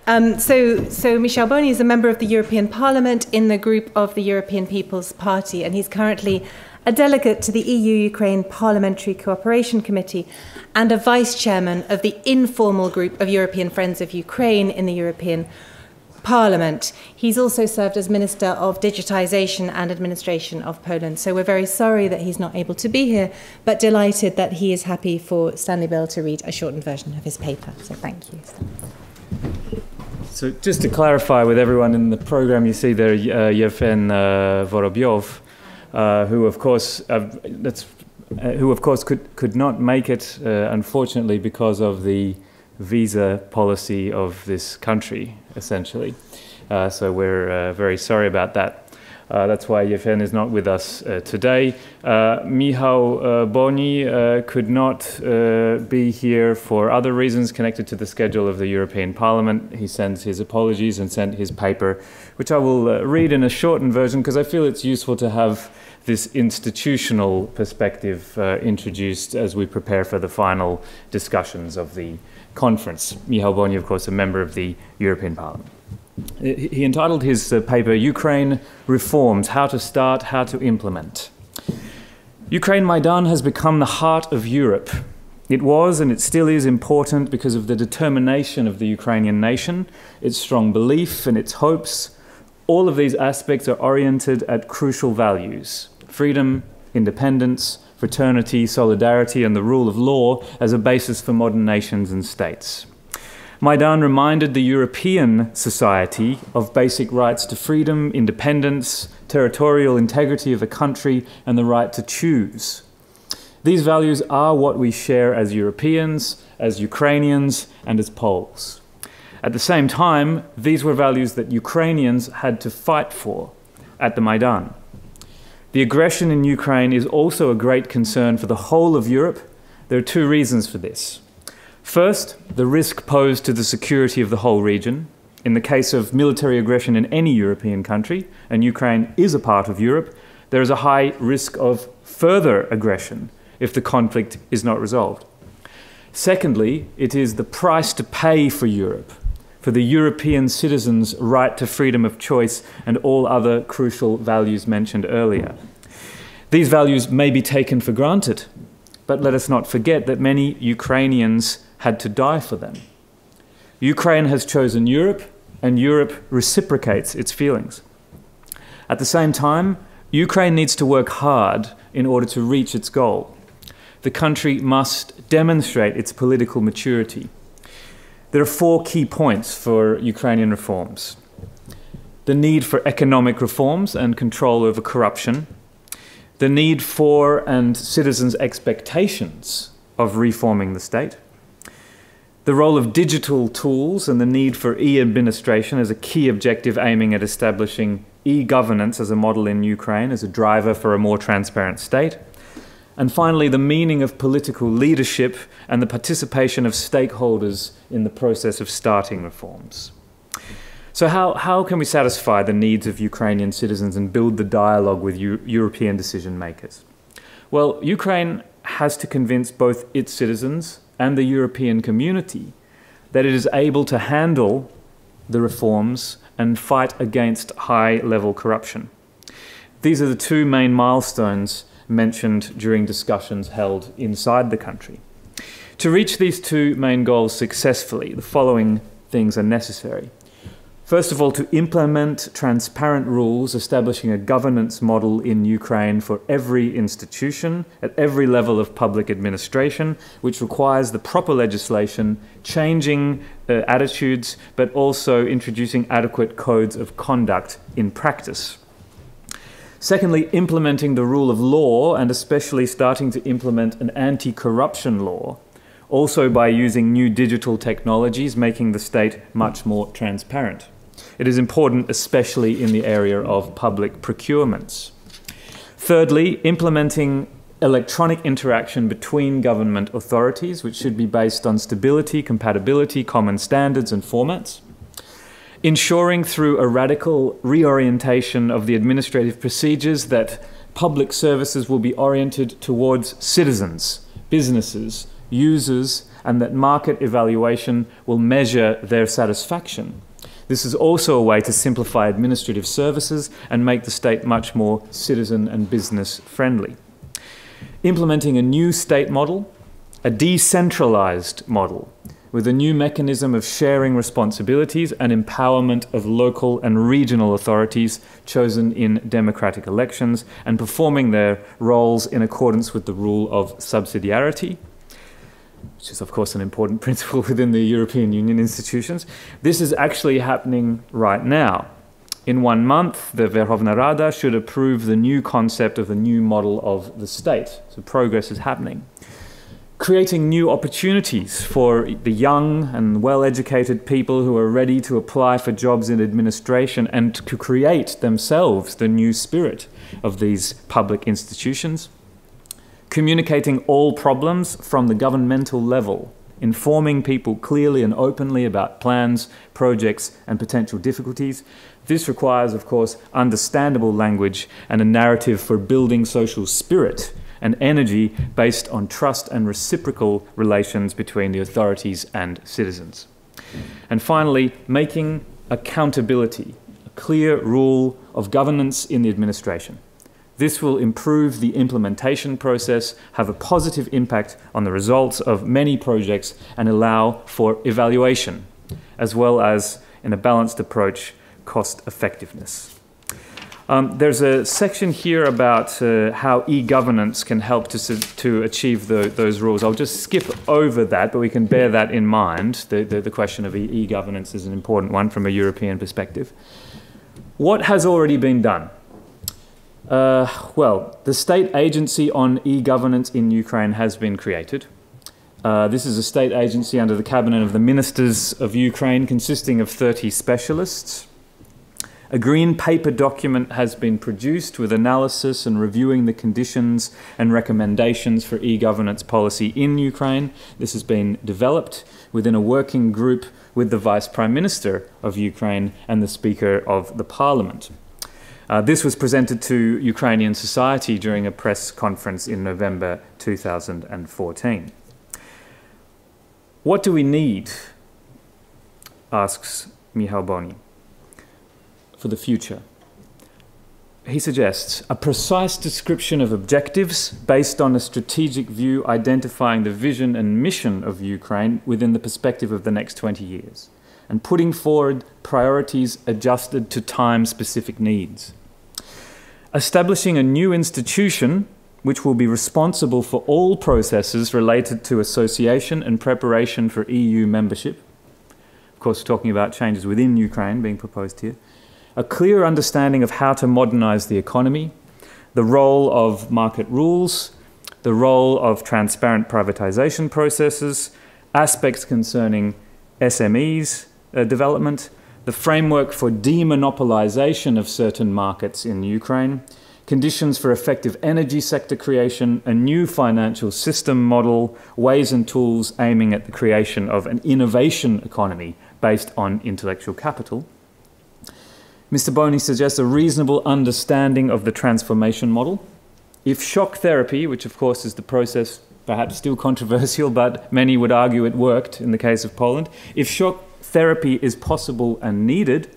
So Michel Boni is a member of the European Parliament in the group of the European People's Party, and he's currently a delegate to the EU-Ukraine Parliamentary Cooperation Committee and a vice-chairman of the informal group of European Friends of Ukraine in the European Parliament. He's also served as Minister of Digitization and Administration of Poland. So we're very sorry that he's not able to be here, but delighted that he is happy for Stanley Bill to read a shortened version of his paper. So thank you, Stanley. So just to clarify with everyone in the program, you see there Yevhen Vorobyov, who of course could not make it, unfortunately, because of the visa policy of this country, essentially. So we're very sorry about that. That's why Yevhen is not with us today. Michał Boni could not be here for other reasons connected to the schedule of the European Parliament. He sends his apologies and sent his paper, which I will read in a shortened version because I feel it's useful to have this institutional perspective introduced as we prepare for the final discussions of the conference. Michał Boni, of course, a member of the European Parliament. He entitled his paper, Ukraine Reforms, How to Start, How to Implement. Ukraine Maidan has become the heart of Europe. It was and it still is important because of the determination of the Ukrainian nation, its strong belief and its hopes. All of these aspects are oriented at crucial values: freedom, independence, fraternity, solidarity, and the rule of law as a basis for modern nations and states. Maidan reminded the European society of basic rights to freedom, independence, territorial integrity of the country, and the right to choose. These values are what we share as Europeans, as Ukrainians, and as Poles. At the same time, these were values that Ukrainians had to fight for at the Maidan. The aggression in Ukraine is also a great concern for the whole of Europe. There are two reasons for this. First, the risk posed to the security of the whole region. In the case of military aggression in any European country, and Ukraine is a part of Europe, there is a high risk of further aggression if the conflict is not resolved. Secondly, it is the price to pay for Europe, for the European citizens' right to freedom of choice and all other crucial values mentioned earlier. These values may be taken for granted, but let us not forget that many Ukrainians had to die for them. Ukraine has chosen Europe, and Europe reciprocates its feelings. At the same time, Ukraine needs to work hard in order to reach its goal. The country must demonstrate its political maturity. There are four key points for Ukrainian reforms: the need for economic reforms and control over corruption, the need for and citizens' expectations of reforming the state, the role of digital tools and the need for e-administration as a key objective aiming at establishing e-governance as a model in Ukraine as a driver for a more transparent state, and finally the meaning of political leadership and the participation of stakeholders in the process of starting reforms. So how can we satisfy the needs of Ukrainian citizens and build the dialogue with European decision makers? Well, Ukraine has to convince both its citizens and the European community that it is able to handle the reforms and fight against high-level corruption. These are the two main milestones mentioned during discussions held inside the country. To reach these two main goals successfully, the following things are necessary. First of all, to implement transparent rules establishing a governance model in Ukraine for every institution at every level of public administration, which requires the proper legislation, changing attitudes, but also introducing adequate codes of conduct in practice. Secondly, implementing the rule of law and especially starting to implement an anti-corruption law, also by using new digital technologies, making the state much more transparent. It is important, especially in the area of public procurements. Thirdly, implementing electronic interaction between government authorities, which should be based on stability, compatibility, common standards and formats. Ensuring through a radical reorientation of the administrative procedures that public services will be oriented towards citizens, businesses, users, and that market evaluation will measure their satisfaction. This is also a way to simplify administrative services and make the state much more citizen and business friendly. Implementing a new state model, a decentralized model, with a new mechanism of sharing responsibilities and empowerment of local and regional authorities chosen in democratic elections and performing their roles in accordance with the rule of subsidiarity, which is of course an important principle within the European Union institutions. This is actually happening right now. In 1 month, the Verkhovna Rada should approve the new concept of a new model of the state. So progress is happening. Creating new opportunities for the young and well-educated people who are ready to apply for jobs in administration and to create themselves the new spirit of these public institutions. Communicating all problems from the governmental level, informing people clearly and openly about plans, projects, and potential difficulties. This requires, of course, understandable language and a narrative for building social spirit and energy based on trust and reciprocal relations between the authorities and citizens. And finally, making accountability a clear rule of governance in the administration. This will improve the implementation process, have a positive impact on the results of many projects, and allow for evaluation, as well as, in a balanced approach, cost effectiveness. There's a section here about how e-governance can help to achieve those rules. I'll just skip over that, but we can bear that in mind. The question of e-governance is an important one from a European perspective. What has already been done? Well, the State Agency on E-Governance in Ukraine has been created. This is a state agency under the cabinet of the ministers of Ukraine, consisting of 30 specialists. A green paper document has been produced with analysis and reviewing the conditions and recommendations for e-governance policy in Ukraine. This has been developed within a working group with the Vice Prime Minister of Ukraine and the Speaker of the Parliament. This was presented to Ukrainian society during a press conference in November 2014. What do we need, asks Michał Boni, for the future? He suggests a precise description of objectives based on a strategic view identifying the vision and mission of Ukraine within the perspective of the next 20 years, and putting forward priorities adjusted to time-specific needs. Establishing a new institution which will be responsible for all processes related to association and preparation for EU membership. Of course, talking about changes within Ukraine being proposed here. A clear understanding of how to modernize the economy, the role of market rules, the role of transparent privatization processes, aspects concerning SMEs development, the framework for demonopolization of certain markets in Ukraine, conditions for effective energy sector creation, a new financial system model, ways and tools aiming at the creation of an innovation economy based on intellectual capital. Mr. Boni suggests a reasonable understanding of the transformation model. If shock therapy, which of course is the process perhaps still controversial, but many would argue it worked in the case of Poland, if shock therapy is possible and needed,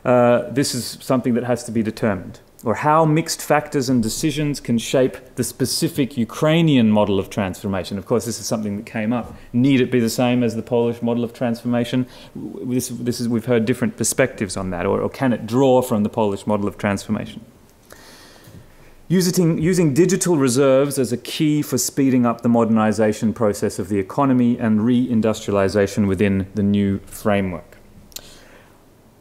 this is something that has to be determined. Or how mixed factors and decisions can shape the specific Ukrainian model of transformation. Of course, this is something that came up. Need it be the same as the Polish model of transformation? We've heard different perspectives on that. Or can it draw from the Polish model of transformation? Using digital reserves as a key for speeding up the modernization process of the economy and re-industrialization within the new framework.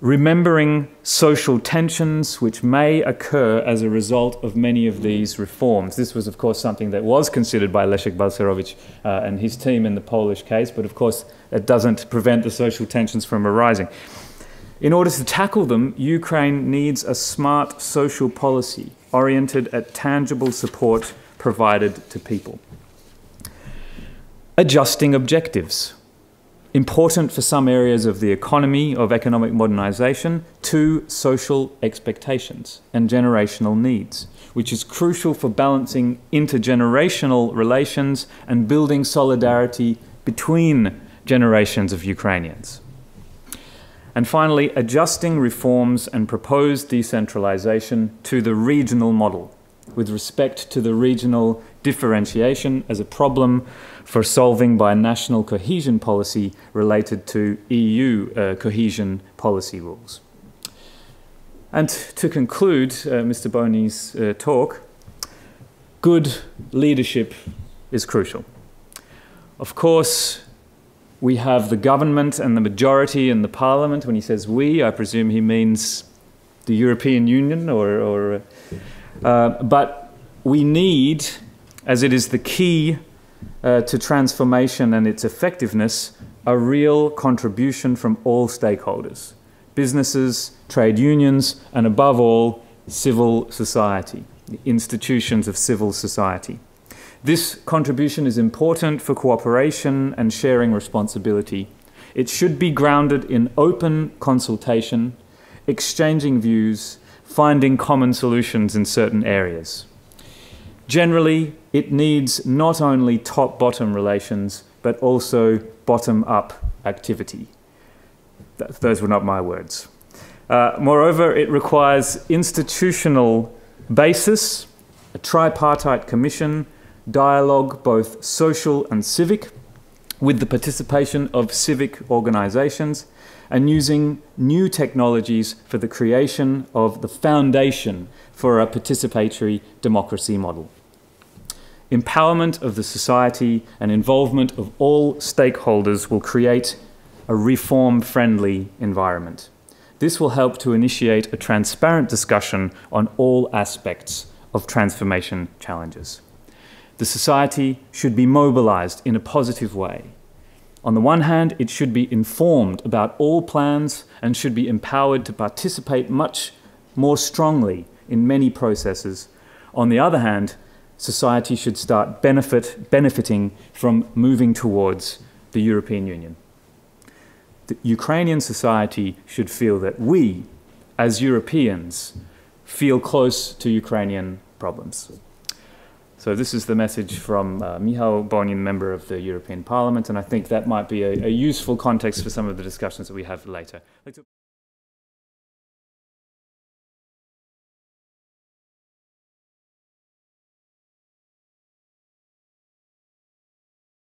Remembering social tensions which may occur as a result of many of these reforms. This was, of course, something that was considered by Leszek Balcerowicz and his team in the Polish case, but of course it doesn't prevent the social tensions from arising. In order to tackle them, Ukraine needs a smart social policy oriented at tangible support provided to people. Adjusting objectives. Important for some areas of the economy, of economic modernization, to social expectations and generational needs, which is crucial for balancing intergenerational relations and building solidarity between generations of Ukrainians. And finally, adjusting reforms and proposed decentralization to the regional model, with respect to the regional differentiation as a problem for solving by national cohesion policy related to EU cohesion policy rules. And to conclude Mr. Boney's talk, good leadership is crucial. Of course, we have the government and the majority in the parliament. When he says we, I presume he means the European Union, but we need, as it is the key to transformation and its effectiveness, a real contribution from all stakeholders, businesses, trade unions, and above all, civil society, the institutions of civil society. This contribution is important for cooperation and sharing responsibility. It should be grounded in open consultation, exchanging views, finding common solutions in certain areas. Generally, it needs not only top-bottom relations, but also bottom-up activity. Those were not my words. Moreover, it requires institutional basis, a tripartite commission, dialogue, both social and civic, with the participation of civic organizations, and using new technologies for the creation of the foundation for a participatory democracy model. Empowerment of the society and involvement of all stakeholders will create a reform-friendly environment. This will help to initiate a transparent discussion on all aspects of transformation challenges. The society should be mobilized in a positive way. On the one hand, it should be informed about all plans and should be empowered to participate much more strongly in many processes. On the other hand, society should start benefiting from moving towards the European Union. The Ukrainian society should feel that we, as Europeans, feel close to Ukrainian problems. So this is the message from Michał Bonin, member of the European Parliament, and I think that might be a useful context for some of the discussions that we have later.